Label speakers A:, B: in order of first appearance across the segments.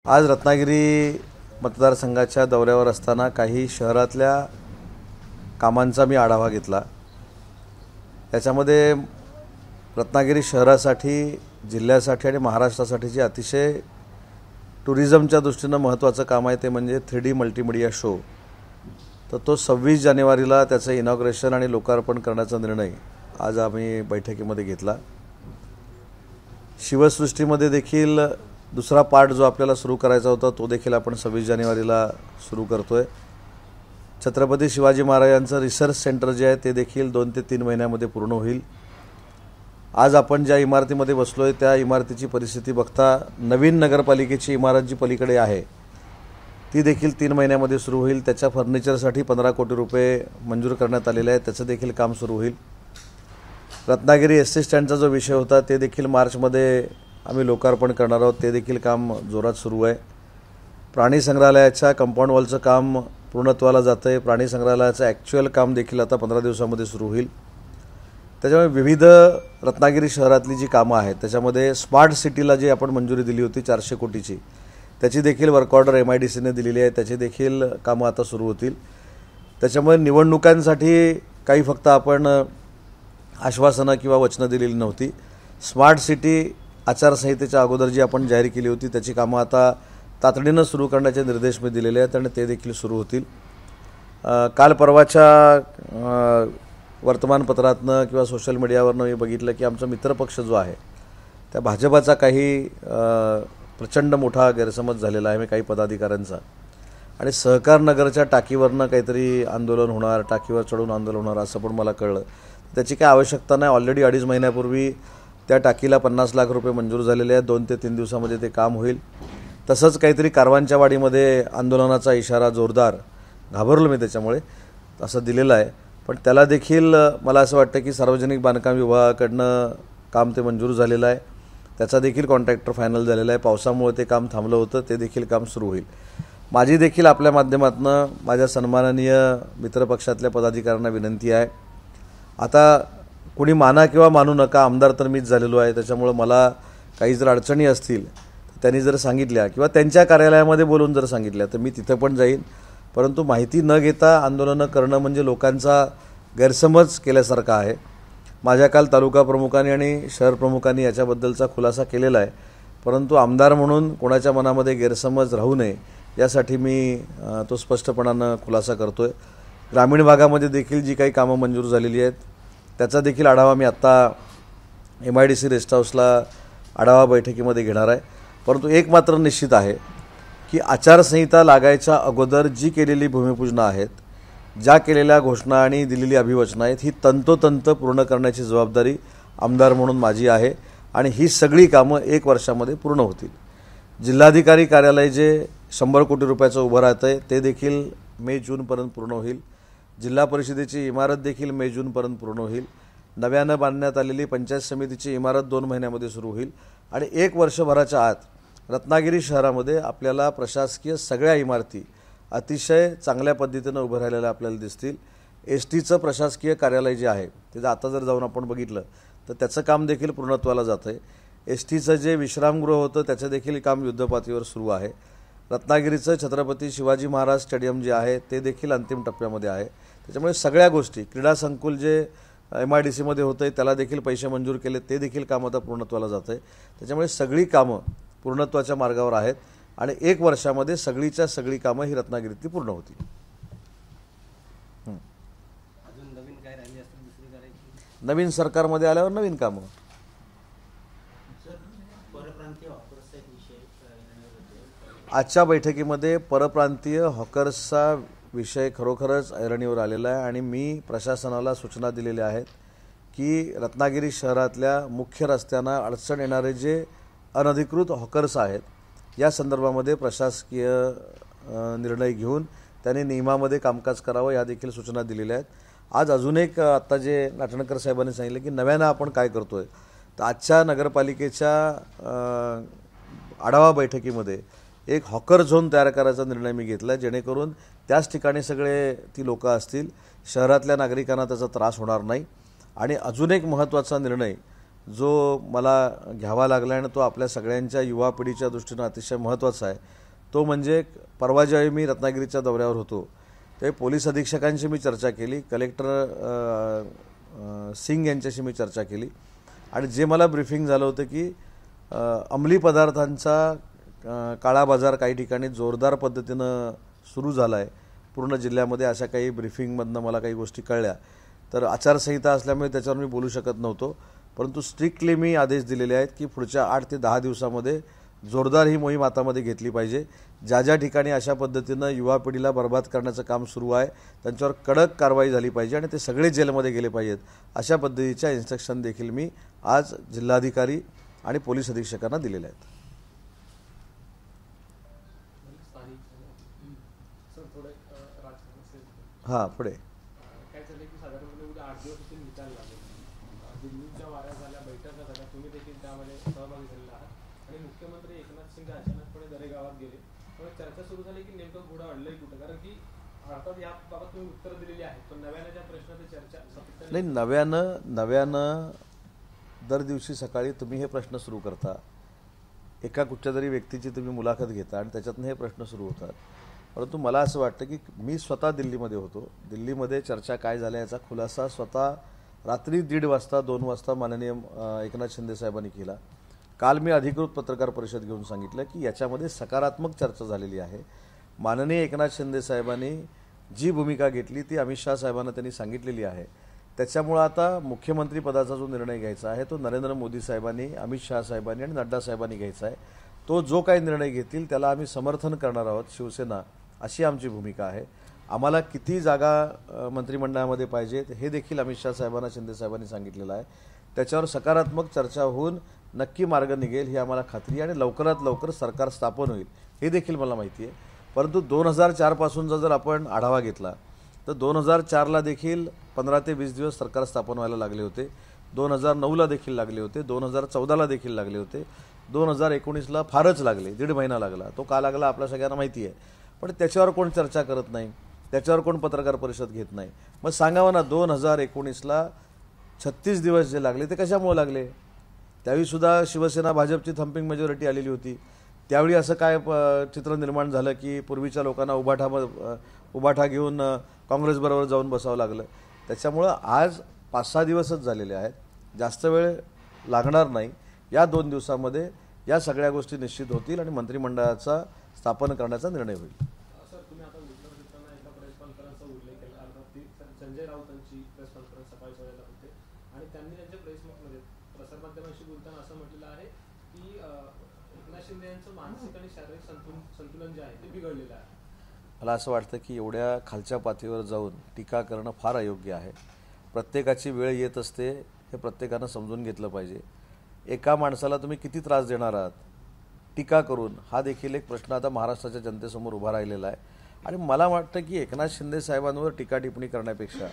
A: आज रत्नागिरी मतदारसंघाच्या दौऱ्यावर असताना काही शहरातल्या कामांचा मी आढावा घेतला। त्याच्यामध्ये रत्नागिरी शहरासाठी, जिल्ह्यासाठी आणि महाराष्ट्रासाठीचे अतिशय टुरिझमच्या दृष्टीने महत्त्वाचं काम आहे ते म्हणजे 3D मल्टीमीडिया शो। तर तो 26 जानेवारीला त्याचं इनॉग्रेशन आणि लोकार्पण करण्याचा निर्णय आज आम्ही बैठकीमध्ये घेतला। शिवसृष्टीमध्ये देखील दुसरा पार्ट जो आपल्याला सुरू करायचा होता तो देखील आपण 26 जानेवारीला सुरू करतोय। छत्रपती शिवाजी महाराजांचं रिसर्च सेंटर जे आहे ते देखील 2 ते 3 महिन्यामध्ये पूर्ण होईल। आज आपण ज्या इमारतीमध्ये बसलोय त्या इमारतीची परिस्थिती बघता नवीन नगरपालिकेची इमारत जी पलीकडे आहे ती देखील 3 महिन्यामध्ये सुरू होईल। त्याच्या फर्निचरसाठी 15 कोटी रुपये मंजूर करण्यात आलेले आहे, त्याचं देखील काम सुरू होईल। रत्नागिरी एसटी स्टँडचा जो विषय होता ते देखील मार्चमध्ये आम्ही लोकार्पण करणार आहोत, ते देखील काम जोरात सुरू आहे। प्राणी संग्रहालयाच्या कंपाऊंड वॉलचं काम पूर्णत्वाला जातंय। प्राणी संग्रहालयाचं ॲक्च्युअल काम देखील आता 15 दिवसांमध्ये सुरू होईल। त्याच्यामुळे विविध रत्नागिरी शहरातली जी कामं आहेत त्याच्यामध्ये स्मार्ट सिटीला जी आपण मंजुरी दिली होती 400 कोटीची, त्याची देखील वर्क ऑर्डर MIDCने दिलेली आहे, त्याची देखील कामं आता सुरू होतील। त्याच्यामुळे निवडणुकांसाठी काही फक्त आपण आश्वासनं किंवा वचनं दिलेली नव्हती। स्मार्ट सिटी आचारसंहितेच्या अगोदर जी आपण जाहीर केली होती त्याची कामं आता तातडीनं सुरू करण्याचे निर्देश मी दिलेले आहेत आणि ते देखील सुरू होतील। काल परवाच्या वर्तमानपत्रातनं किंवा सोशल मीडियावरनं मी बघितलं की आमचा मित्रपक्ष जो आहे त्या भाजपाचा काही प्रचंड मोठा गैरसमज झालेला आहे काही पदाधिकाऱ्यांचा, आणि सहकार नगरच्या टाकीवरनं काहीतरी आंदोलन होणार, टाकीवर चढून आंदोलन होणार असं पण मला कळलं। त्याची काही आवश्यकता नाही। ऑलरेडी 2.5 महिन्यापूर्वी त्या टाकीला 50 लाख रुपये मंजूर झालेले आहेत। 2 ते 3 दिवसामध्ये ते काम होईल। तसंच काहीतरी कारवांच्या वाडीमध्ये आंदोलनाचा इशारा जोरदार, घाबरलो मी त्याच्यामुळे, असं दिलेलं आहे। पण त्याला देखील मला असं वाटतं की सार्वजनिक बांधकाम विभागाकडनं काम ते मंजूर झालेलं आहे, त्याचा देखील कॉन्ट्रॅक्टर फायनल झालेला आहे। पावसामुळे ते काम थांबलं होतं, ते देखील काम सुरू होईल। माझी देखील आपल्या माध्यमातून माझ्या सन्माननीय मित्रपक्षातल्या पदाधिकाऱ्यांना विनंती आहे, आता कुणी माना किंवा मानू नका, आमदार तर मीच झालेलो आहे, त्याच्यामुळे मला काही जर अडचणी असतील त्यांनी जर सांगितल्या किंवा त्यांच्या कार्यालयामध्ये बोलून जर सांगितल्या तर मी तिथं पण जाईन। परंतु माहिती न घेता आंदोलनं करणं म्हणजे लोकांचा गैरसमज केल्यासारखं आहे। माझ्या काल तालुका प्रमुखांनी आणि शहर प्रमुखांनी याच्याबद्दलचा खुलासा केलेला आहे, परंतु आमदार म्हणून कोणाच्या मनामध्ये गैरसमज राहू नये यासाठी मी तो स्पष्टपणानं खुलासा करतोय। ग्रामीण भागामध्ये देखील जी काही कामं मंजूर झालेली आहेत त्याचा देखील आढावा मी आत्ता MIDC रेस्ट हाऊसला आढावा बैठकीमध्ये घेणार आहे। परंतु एक मात्र निश्चित आहे की आचारसंहिता लागायच्या अगोदर जी केलेली भूमिपूजनं आहेत, ज्या केलेल्या घोषणा आणि दिलेली अभिवचनं आहेत ही तंतोतंत पूर्ण करण्याची जबाबदारी आमदार म्हणून माझी आहे आणि ही सगळी कामं 1 वर्षामध्ये पूर्ण होतील। जिल्हाधिकारी कार्यालय जे 100 कोटी रुपयाचं उभं राहतं आहे ते देखील मे-जूनपर्यंत पूर्ण होईल। जिल्हा परिषदेची इमारत देखील मे-जूनपर्यंत पूर्ण होईल। नव्यानं बांधण्यात आलेली पंचायत समितीची इमारत 2 महिन्यामध्ये सुरू होईल आणि 1 वर्षभराच्या आत रत्नागिरी शहरामध्ये आपल्याला प्रशासकीय सगळ्या इमारती अतिशय चांगल्या पद्धतीनं उभं राहिलेल्या आपल्याला दिसतील। STचं प्रशासकीय कार्यालय जे आहे ते आता जर जाऊन आपण बघितलं तर त्याचं काम देखील पूर्णत्वाला जातं आहे। STचं जे विश्रामगृह होतं त्याचं देखील काम युद्धपातळीवर सुरू आहे। रत्नागिरीचं छत्रपती शिवाजी महाराज स्टेडियम जे आहे ते देखील अंतिम टप्प्यामध्ये आहे। त्याच्यामुळे सगळ्या गोष्टी, क्रीडा संकुल जे MIDCमध्ये होतं आहे त्याला देखील पैसे मंजूर केले, ते देखील काम आता पूर्णत्वाला जातं आहे। त्याच्यामुळे सगळी कामं पूर्णत्वाच्या मार्गावर आहेत आणि 1 वर्षामध्ये सगळीच्या सगळी कामं ही रत्नागिरीतली पूर्ण होतील। नवीन सरकारमध्ये आल्यावर नवीन कामं। आजच्या बैठकीमध्ये परप्रांतीय हॉकर्सचा विषय खरोखरच ऐरणीवर आलेला आहे आणि मी प्रशासनाला सूचना दिलेल्या आहेत की रत्नागिरी शहरातल्या मुख्य रस्त्यांना अडचण येणारे जे अनधिकृत हॉकर्स आहेत या संदर्भामध्ये प्रशासकीय निर्णय घेऊन त्यांनी नियमामध्ये कामकाज करावं या देखील सूचना दिलेल्या आहेत। आज अजून एक आत्ता जे नाटणकर साहेबांनी सांगितलं की नव्यानं आपण काय करतोय, तर आजच्या नगरपालिकेच्या आढावा बैठकीमध्ये एक हॉकर झोन तयार करायचा निर्णय मी घेतला आहे, जेणेकरून त्याच ठिकाणी सगळे ती लोक असतील, शहरातल्या नागरिकांना त्याचा त्रास होणार नाही। आणि अजून एक महत्त्वाचा निर्णय जो मला घ्यावा लागला आणि तो आपल्या सगळ्यांच्या युवा पिढीच्या दृष्टीनं अतिशय महत्त्वाचा आहे, तो म्हणजे परवा ज्यावेळी मी रत्नागिरीच्या दौऱ्यावर होतो ते पोलीस अधीक्षकांशी मी चर्चा केली, कलेक्टर सिंग यांच्याशी मी चर्चा केली आणि जे मला ब्रीफिंग झालं होतं की अंमली पदार्थांचा काळा बाजार काही ठिकाणी जोरदार पद्धतीनं सुरू झाला आहे पूर्ण जिल्ह्यामध्ये, अशा काही ब्रीफिंगमधनं मला काही गोष्टी कळल्या. तर आचारसंहिता असल्यामुळे त्याच्यावर मी बोलू शकत नव्हतो, परंतु स्ट्रिक्टली मी आदेश दिलेले आहेत की पुढच्या 8 ते 10 दिवसामध्ये जोरदार ही मोहीम हातामध्ये घेतली पाहिजे. ज्या ज्या ठिकाणी अशा पद्धतीनं युवा पिढीला बर्बाद करण्याचं काम सुरू आहे त्यांच्यावर कडक कारवाई झाली पाहिजे आणि ते सगळे जेलमध्ये गेले पाहिजेत, अशा पद्धतीच्या इन्स्ट्रक्शन देखील मी आज जिल्हाधिकारी आणि पोलीस अधीक्षकांना दिलेले आहेत. हां, पुढे
B: काय झालं की साधारणपणे उद्या 8 दिवस निकाल लागेल. दिल्लीच्या वाऱ्या झाल्या, बैठका झाल्या, तुम्ही देखील त्यामध्ये सहभागी झालेला आहात आणि मुख्यमंत्री एकनाथ शिंदे अचानकपणे दरेगावात गेले. त्यामुळे चर्चा सुरू झाली की नेमकं घोडं अडलंय कुठं, कारण की अर्थात याबाबत तुम्ही उत्तर दिलेली आहेत, पण नव्यानं ज्या प्रश्नाची चर्चा
A: नाही, नव्यानं दर दिवशी सकाळी तुम्ही हे प्रश्न सुरू करता, एका कुठच्या तरी व्यक्तीची तुम्ही मुलाखत घेता आणि त्याच्यातून हे प्रश्न सुरू होतात. परंतु मला असं वाटतं की मी स्वतः दिल्लीमध्ये होतो, दिल्लीमध्ये चर्चा काय झाल्या याचा खुलासा स्वतः रात्री 1:30 वाजता 2 वाजता माननीय एकनाथ शिंदे साहेबांनी केला. काल मी अधिकृत पत्रकार परिषद घेऊन सांगितलं की याच्यामध्ये सकारात्मक चर्चा झालेली आहे. माननीय एकनाथ शिंदे साहेबांनी जी भूमिका घेतली ती अमित शाह साहेबांना त्यांनी सांगितलेली आहे. त्याच्यामुळं आता मुख्यमंत्री पदाचा जो निर्णय घ्यायचा आहे तो नरेंद्र मोदी साहेबांनी, अमित शाह साहेबांनी आणि नड्डा साहेबांनी घ्यायचा आहे. तो जो काही निर्णय घेतील त्याला आम्ही समर्थन करणार आहोत, शिवसेना, अशी आमची भूमिका आहे. आम्हाला किती जागा मंत्रिमंडळामध्ये पाहिजेत हे देखील अमित शाह साहेबांना, शिंदे साहेबांनी सांगितलेलं आहे. त्याच्यावर सकारात्मक चर्चा होऊन नक्की मार्ग निघेल ही आम्हाला खात्री आहे आणि लवकरात लवकर सरकार स्थापन होईल हे देखील मला माहिती आहे. परंतु 2004 पासूनचा जर आपण आढावा घेतला तर 2004ला देखील 15 ते 20 दिवस सरकार स्थापन व्हायला लागले होते, 2009ला देखील लागले होते, 2014ला देखील लागले होते, 2019ला फारच लागले, 1.5 महिना लागला. तो का लागला आपल्या सगळ्यांना माहिती आहे, पण त्याच्यावर कोण चर्चा करत नाही, त्याच्यावर कोण पत्रकार परिषद घेत नाही. मग सांगावं ना, 2019ला 36 दिवस जे लागले ते कशामुळे लागले? त्यावेळीसुद्धा शिवसेना भाजपची थम्पिंग मेजॉरिटी आलेली होती. त्यावेळी असं काय चित्र निर्माण झालं की पूर्वीच्या लोकांना उभाठा घेऊन काँग्रेसबरोबर जाऊन बसावं लागलं. त्याच्यामुळं आज 5-6 दिवसच झालेले आहेत, जास्त वेळ लागणार नाही. या 2 दिवसामध्ये या सगळ्या गोष्टी निश्चित होतील आणि मंत्रिमंडळाचा स्थापन करण्याचा निर्णय होईल.
B: सर, तुम्ही आता उत्तर देताना एका प्रेस कॉन्फरन्सचा उल्लेख केला, अर्थात ती संजय राऊतांची प्रेस कॉन्फरन्स सकाळी सोडायला होते आणि त्यांनी त्यांच्या प्रेसमध्ये प्रसारमाध्यमांशी बोलताना असं म्हटलेलं आहे की एकनाथ शिंदे यांचं मानसिक आणि शारीरिक संतुलन जे आहे ते बिघडलेलं आहे.
A: मला असं वाटतं की एवढ्या खालच्या पातळीवर जाऊन टीका करणं फार अयोग्य आहे. प्रत्येकाची वेळ येत असते हे प्रत्येकानं समजून घेतलं पाहिजे. एका माणसाला तुम्ही किती त्रास देणार आहात टीका करून, हा देखील एक प्रश्न आता महाराष्ट्राच्या जनतेसमोर उभा राहिलेला आहे. आणि मला वाटतं की एकनाथ शिंदे साहेबांवर टीका टिप्पणी करण्यापेक्षा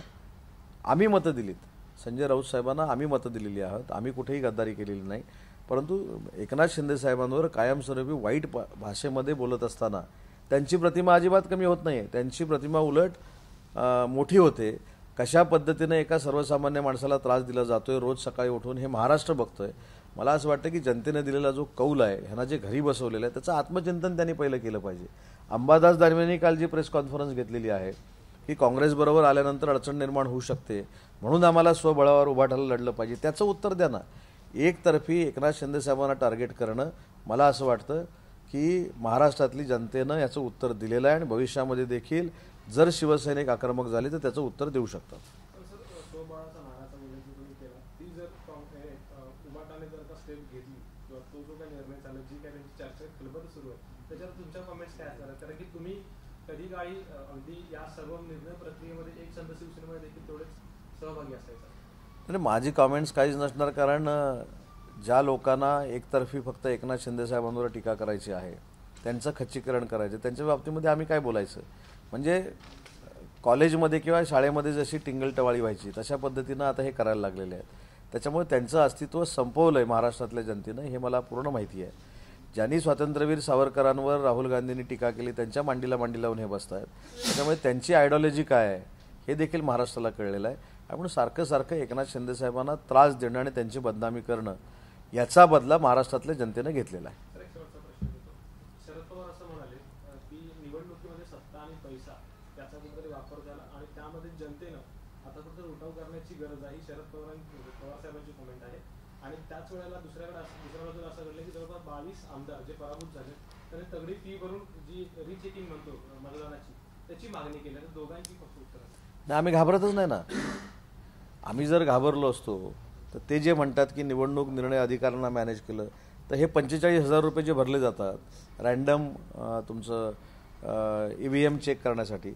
A: आम्ही मतं दिलीत, संजय राऊत साहेबांना आम्ही मतं दिलेली आहोत, आम्ही कुठेही गद्दारी केलेली नाही. परंतु एकनाथ शिंदे साहेबांवर कायमस्वरूपी वाईट भाषेमध्ये बोलत असताना त्यांची प्रतिमा अजिबात कमी होत नाही, त्यांची प्रतिमा उलट मोठी होते. कशा पद्धतीने एका सर्वसामान्य माणसाला त्रास दिला जातोय रोज सकाळी उठून हे महाराष्ट्र बघतोय. मला असं वाटतं की जनतेने दिलेला जो कौल आहे, ह्यांना जे घरी बसवलेलं आहे, त्याचं आत्मचिंतन त्यांनी पहिलं केलं पाहिजे. अंबादास दानवेंनी काल जी प्रेस कॉन्फरन्स घेतलेली आहे की काँग्रेसबरोबर आल्यानंतर अडचण निर्माण होऊ शकते म्हणून आम्हाला स्वबळावर उभाटायला लढलं पाहिजे, त्याचं उत्तर द्या ना. एकतर्फी एकनाथ शिंदे साहेबांना टार्गेट करणं, मला असं वाटतं की महाराष्ट्रातली जनतेनं याचं उत्तर दिलेलं आहे आणि भविष्यामध्ये देखील जर शिवसैनिक आक्रमक झाले तर त्याचं उत्तर देऊ शकतात.
B: स्वबळाचा नाराचा उल्लेख तुम्ही केला, ती जर उभाटाने जर का स्टेप घेतली किंवा तो जो काही निर्णय झाला, जी काही त्यांची चर्चा खलबत सुरू आहे, त्याच्यावर तुमच्या कमेंट्स काय असणार? कारण की तुम्ही कधी काळी अगदी या सर्व निर्णय प्रक्रियेमध्ये एक संघ शिवसेनेमध्ये देखील तेवढेच सहभागी असायचा.
A: म्हणजे माझी कॉमेंट्स काहीच नसणार, कारण ज्या लोकांना एकतर्फी फक्त एकनाथ शिंदे साहेबांवर टीका करायची आहे, त्यांचं खच्चीकरण करायचं, त्यांच्या बाबतीमध्ये आम्ही काय बोलायचं? म्हणजे कॉलेजमध्ये किंवा शाळेमध्ये जशी टिंगलटवाळी व्हायची तशा पद्धतीनं आता हे करायला लागलेले आहेत. त्याच्यामुळे त्यांचं अस्तित्व संपवलं आहे महाराष्ट्रातल्या जनतेनं, हे मला पूर्ण माहिती आहे. ज्यांनी स्वातंत्र्यवीर सावरकरांवर राहुल गांधींनी टीका केली त्यांच्या मांडीला मांडी लावून हे बसत आहेत. त्याच्यामुळे त्यांची आयडिओलॉजी काय आहे हे देखील महाराष्ट्राला कळलेलं आहे. म्हणून सारखं सारखं एकनाथ शिंदे साहेबांना त्रास देणं आणि त्यांची बदनामी करणं याचा बदला महाराष्ट्रातल्या जनतेनं घेतलेला आहे.
B: तर एक शेवटचा प्रश्न देतो. शरद पवार असं म्हणाले की निवडणुकीमध्ये सत्ता आणि पैसा त्याचा कुठेतरी वापर झाला आणि त्यामध्ये जनतेनं आता कुठेतरी उठाव करण्याची गरज आहे. शरद पवार साहेबांची कमेंट आहे. आणि त्याच वेळेला दुसऱ्या बाजूला असं घडलं की जवळपास 22 आमदार जे पराभूत झाले त्यांनी तगडी फी भरून जी रिचेकिंग म्हणतो मतदानाची त्याची मागणी केली. तर दोघांची फक्त उत्तर
A: नाही, आम्ही घाबरतच नाही ना. आम्ही जर घाबरलो असतो तर ते जे म्हणतात की निवडणूक निर्णय अधिकाऱ्यांना मॅनेज केलं, तर हे 45,000 रुपये जे भरले जातात रँडम तुमचं EVM चेक करण्यासाठी,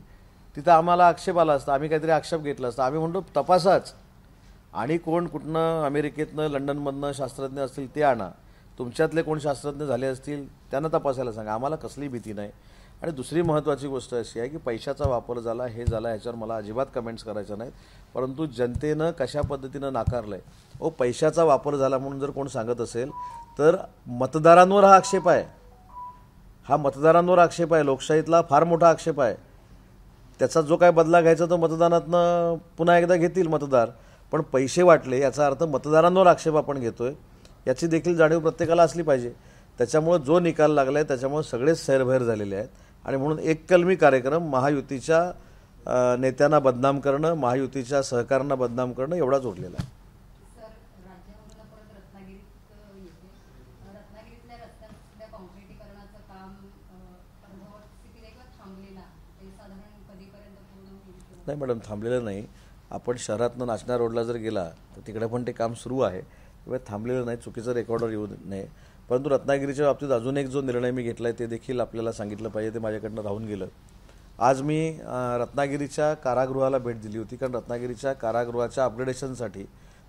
A: तिथं आम्हाला आक्षेप आला असता, आम्ही काहीतरी आक्षेप घेतला असता. आम्ही म्हणतो तपासाच, आणि कोण कुठनं अमेरिकेतनं लंडनमधनं शास्त्रज्ञ असतील ते आणा, तुमच्यातले कोण शास्त्रज्ञ झाले असतील त्यांना तपासायला सांगा, आम्हाला कसली भीती नाही. आणि दुसरी महत्त्वाची गोष्ट अशी आहे की पैशाचा वापर झाला, हे झाला, ह्याच्यावर मला अजिबात कमेंट्स करायच्या नाहीत. परंतु जनतेनं कशा पद्धतीनं नाकारलं आहे, पैशाचा वापर झाला म्हणून जर कोण सांगत असेल तर मतदारांवर हा आक्षेप आहे. हा मतदारांवर आक्षेप आहे, लोकशाहीतला फार मोठा आक्षेप आहे. त्याचा जो काय बदला घ्यायचा तो मतदानातनं पुन्हा एकदा घेतील मतदार, पण पैसे वाटले याचा अर्थ मतदारांवर आक्षेप आपण घेतोय, याची देखील जाणीव प्रत्येकाला असली पाहिजे. त्याच्यामुळे जो निकाल लागला आहे त्याच्यामुळे सगळेच सैरभैर झालेले आहेत. आणि म्हणून एककलमी कार्यक्रम महायुतीच्या नेत्यांना बदनाम करणं, महायुतीच्या सहकाऱ्यांना बदनाम करणं एवढाच उरलेला आहे. नाही मॅडम, थांबलेलं नाही. आपण शहरातनं नाचण्या रोडला जर गेला तर तिकडे पण ते काम सुरू आहे, त्यामुळे थांबलेलं नाही. चुकीचं रेकॉर्डवर येऊ नये. परंतु रत्नागिरीच्या बाबतीत अजून एक जो निर्णय मी घेतला आहे ते देखील आपल्याला सांगितलं पाहिजे, ते माझ्याकडनं राहून गेलं. आज मी रत्नागिरीच्या कारागृहाला भेट दिली होती, कारण रत्नागिरीच्या कारागृहाच्या अपग्रेडेशनसाठी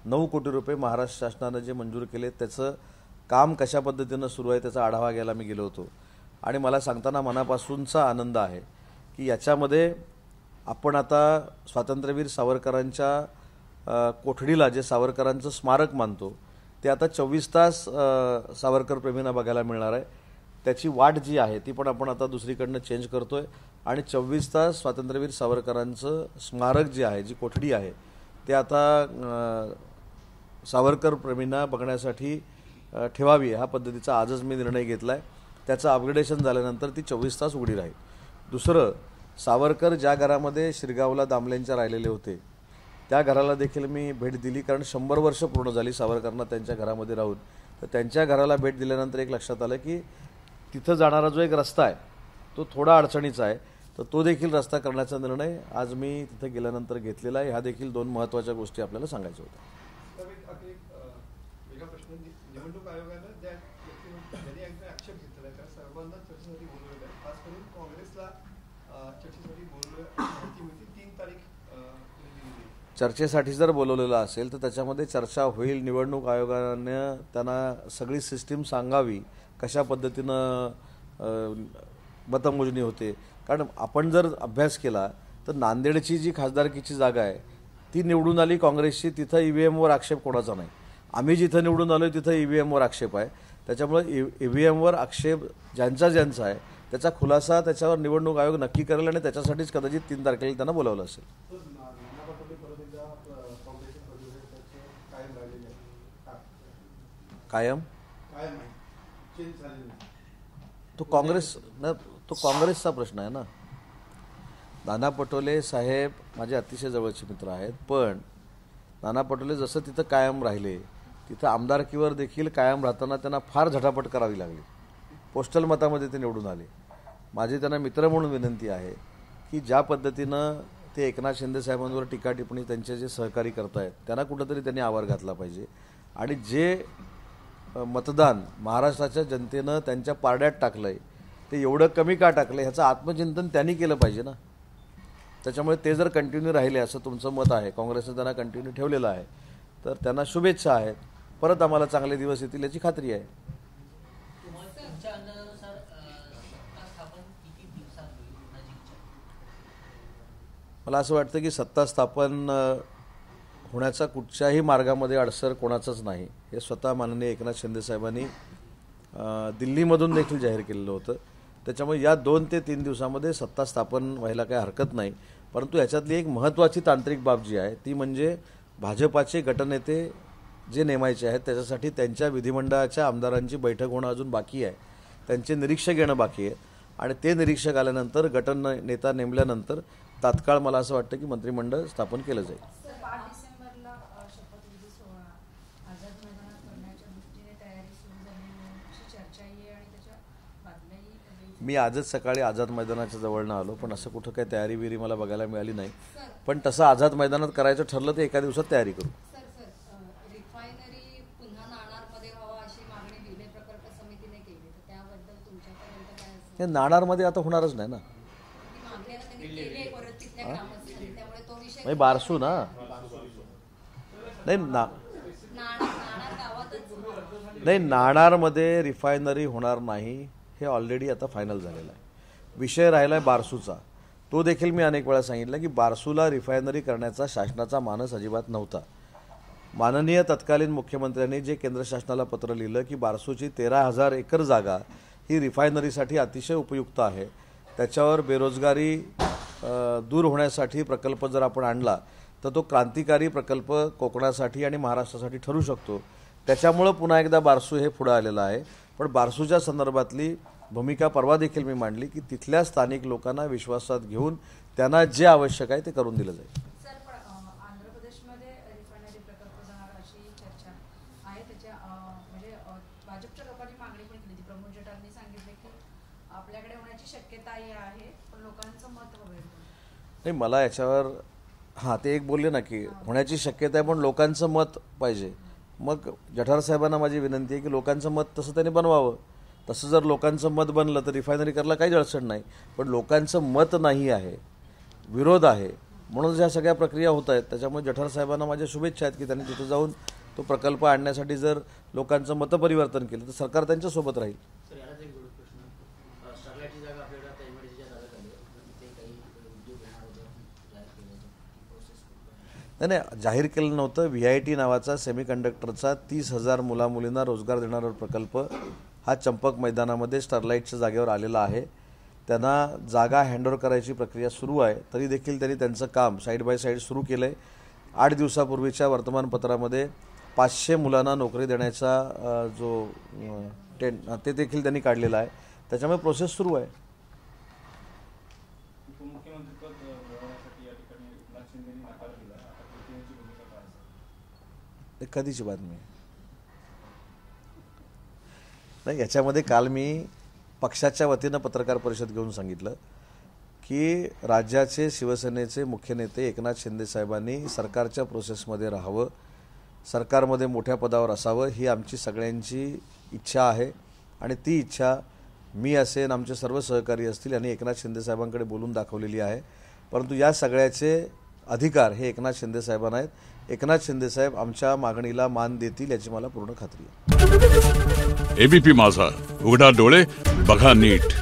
A: 9 कोटी रुपये महाराष्ट्र शासनानं जे मंजूर केले त्याचं काम कशा पद्धतीनं सुरू आहे त्याचा आढावा घ्यायला मी गेलो होतो. आणि मला सांगताना मनापासूनचा आनंद आहे की याच्यामध्ये आपण आता स्वातंत्र्यवीर सावरकरांच्या कोठडीला जे सावरकरांचं स्मारक मानतो ते आता 24 तास सावरकर प्रेमींना बघायला मिळणार आहे. त्याची वाट जी आहे ती पण आपण आता दुसरीकडनं चेंज करतोय आणि 24 तास स्वातंत्र्यवीर सावरकरांचं स्मारक जे आहे, जी कोठडी आहे, ते आता सावरकर प्रेमींना बघण्यासाठी ठेवावी, ह्या पद्धतीचा आजच मी निर्णय घेतला आहे. त्याचं अपग्रेडेशन झाल्यानंतर ती 24 तास उघडी राहील. दुसरं, सावरकर ज्या घरामध्ये शिरगावला दामलेंच्या राहिलेले होते त्या घराला देखील मी भेट दिली, कारण 100 वर्ष पूर्ण झाली सावरकरांना त्यांच्या घरामध्ये राहून. तर त्यांच्या घराला भेट दिल्यानंतर एक लक्षात आलं की तिथं जाणारा जो एक रस्ता आहे तो थोडा अडचणीचा आहे, तर तो देखील रस्ता करण्याचा निर्णय आज मी तिथं गेल्यानंतर घेतलेला आहे. ह्या देखील 2 महत्त्वाच्या गोष्टी आपल्याला सांगायच्या होत्या.
C: निवडणूक आयोगानं ज्या आक्षेप घेतला आहे त्या सर्वांना चर्चेसाठी बोलवलं आहे, खास करून काँग्रेसला चर्चेसाठी बोलवलं. 3 तारीख
A: चर्चेसाठी जर बोलवलेलं असेल तर त्याच्यामध्ये चर्चा होईल. निवडणूक आयोगानं त्यांना सगळी सिस्टीम सांगावी, कशा पद्धतीनं मतमोजणी होते. कारण आपण जर अभ्यास केला तर नांदेडची जी खासदारकीची जागा आहे ती निवडून आली काँग्रेसची, तिथं EVMवर आक्षेप कोणाचा नाही. आम्ही जिथं निवडून आलो तिथं EVMवर आक्षेप आहे. त्याच्यामुळे EVMवर आक्षेप ज्यांचा आहे त्याचा खुलासा त्याच्यावर निवडणूक आयोग नक्की करेल आणि त्याच्यासाठीच कदाचित 3 तारखेला त्यांना बोलावलं असेल. कायम तो काँग्रेसचा प्रश्न आहे ना. नाना पटोले साहेब माझे अतिशय जवळचे मित्र आहेत, पण नाना पटोले जसं तिथं कायम राहिले तिथं आमदारकीवर देखील कायम राहताना त्यांना फार झटापट करावी लागली. पोस्टल मतामध्ये ते निवडून आले. माझी त्यांना मित्र म्हणून विनंती आहे की ज्या पद्धतीनं ते एकनाथ शिंदे साहेबांवर टीका टिप्पणी त्यांचे जे सहकारी करतायत त्यांना कुठंतरी त्यांनी आवार घातला पाहिजे. आणि जे मतदान महाराष्ट्राच्या जनतेनं त्यांच्या पारड्यात टाकलंय ते एवढं कमी का टाकलं ह्याचं आत्मचिंतन त्यांनी केलं पाहिजे ना. त्याच्यामुळे ते जर कंटिन्यू राहिले असं तुमचं मत आहे, काँग्रेसनं त्यांना कंटिन्यू ठेवलेलं आहे, तर त्यांना शुभेच्छा आहेत. परत आम्हाला चांगले दिवस येतील याची खात्री आहे. मला असं वाटतं की सत्ता स्थापन होण्याचा कुठच्याही मार्गामध्ये अडसर कोणाचाच नाही, हे स्वतः माननीय एकनाथ शिंदे साहेबांनी दिल्लीमधून देखील जाहीर केलेलं होतं. त्याच्यामुळे या 2 ते 3 दिवसामध्ये सत्ता स्थापन व्हायला काही हरकत नाही. परंतु याच्यातली एक महत्त्वाची तांत्रिक बाब जी आहे ती म्हणजे भाजपाचे गटनेते जे नेमायचे आहेत त्याच्यासाठी त्यांच्या विधिमंडळाच्या आमदारांची बैठक होणं अजून बाकी आहे. त्यांचे निरीक्षक येणं बाकी आहे आणि ते निरीक्षक आल्यानंतर नेता नेमल्यानंतर तात्काळ मला असं वाटतं की मंत्रिमंडळ स्थापन केलं जाईल.
D: 5 डिसेंबरला शपथविधी सोहळा आझाद मैदानात करण्याच्या दृष्टीने तयारी सुरू झाल्याची चर्चा आहे आणि त्याच्या बातम्याही
A: मी आजच सकाळी आझाद मैदानाच्या जवळनं आलो, पण असं कुठं काही तयारी बिरी मला बघायला मिळाली नाही. पण तसं आझाद मैदानात करायचं ठरलं तर एका दिवसात तयारी करू.
D: रिफायनरी पुन्हा नाणारमध्ये व्हावा अशी मागणी भिले प्रकल्प समितीने केली, तर त्याबद्दल तुमच्यापर्यंत काय असेल?
A: हे नाणारमध्ये आता होणारच नाही ना. बारसू ना नाही नाही नाणारमध्ये रिफायनरी होणार नाही हे ऑलरेडी आता फायनल झालेलं आहे. विषय राहिला आहे बारसूचा. तो देखील मी अनेक वेळा सांगितलं की बारसूला रिफायनरी करण्याचा शासनाचा मानस अजिबात नव्हता. माननीय तत्कालीन मुख्यमंत्र्यांनी जे केंद्र शासनाला पत्र लिहिलं की बारसूची 13,000 एकर जागा ही रिफायनरीसाठी अतिशय उपयुक्त आहे, त्याच्यावर बेरोजगारी दूर होण्यासाठी प्रकल्प जर आपण आणला तर तो क्रांतिकारी प्रकल्प कोकणासाठी आणि महाराष्ट्रासाठी ठरू शकतो. त्याच्यामुळं पुन्हा एकदा बारसू हे पुढे आलेलं आहे. पण बारसूच्या संदर्भातली भूमिका परवा देखील मी मांडली की तिथल्या स्थानिक लोकांना विश्वासात घेऊन त्यांना जे आवश्यक आहे ते करून दिलं जाईल.
D: सर, पण आंध्र प्रदेशमध्ये रिफायनरी प्रकल्प जाणार अशी चर्चा आहे. त्याच्या म्हणजे भाजपच्या लोकांनी मागणी पण केली. प्रमोद जठारांनी सांगितले की आपल्याकडे होण्याची शक्यताही आहे, पण लोकांचं मत हवं.
A: नाही, मला याच्यावर ते एक बोलले ना की होण्याची शक्यता आहे पण लोकांचं मत पाहिजे. मग जठार साहेबांना माझी विनंती आहे की लोकांचं मत तसं त्यांनी बनवावं. तसं जर लोकांचं मत बनलं तर रिफायनरी करायला काहीच अडचण नाही. पण लोकांचं मत नाही आहे, विरोध आहे, म्हणून ज्या सगळ्या प्रक्रिया होत आहेत. त्याच्यामुळे जठार साहेबांना माझ्या शुभेच्छा आहेत की त्यांनी तिथं जाऊन तो प्रकल्प आणण्यासाठी जर लोकांचं मतपरिवर्तन केलं तर सरकार त्यांच्यासोबत राहील. नाही, जाहीर केलं नव्हतं. VIT नावाचा सेमीकंडक्टरचा 30,000 मुलामुलींना रोजगार देणारा प्रकल्प हा चंपक मैदानामध्ये स्टरलाईटच्या जागेवर आलेला आहे. त्यांना जागा हँडओव्हर करायची प्रक्रिया सुरू आहे. तरी देखील त्यांनी त्यांचं काम साईड बाय साईड सुरू केलं आहे. 8 दिवसापूर्वीच्या वर्तमानपत्रामध्ये 500 मुलांना नोकरी देण्याचा जो ते देखील त्यांनी काढलेला आहे. त्याच्यामुळे प्रोसेस सुरू आहे. कधीची बातमी नाही. याच्यामध्ये काल मी पक्षाच्या वतीनं पत्रकार परिषद घेऊन सांगितलं की राज्याचे शिवसेनेचे मुख्य नेते एकनाथ शिंदे साहेबांनी सरकारच्या प्रोसेसमध्ये राहावं, सरकारमध्ये मोठ्या पदावर असावं ही आमची सगळ्यांची इच्छा आहे. आणि ती इच्छा मी असेन, आमचे सर्व सहकारी असतील यांनी एकनाथ शिंदे साहेबांकडे बोलून दाखवलेली आहे. परंतु या सगळ्याचे अधिकार हे एकनाथ शिंदे साहेबांना आहेत. एकनाथ शिंदे साहेब आमच्या मागणीला मान देतील याची मला पूर्ण खात्री आहे.
E: ABP माझा, उघडा डोळे बघा नीट.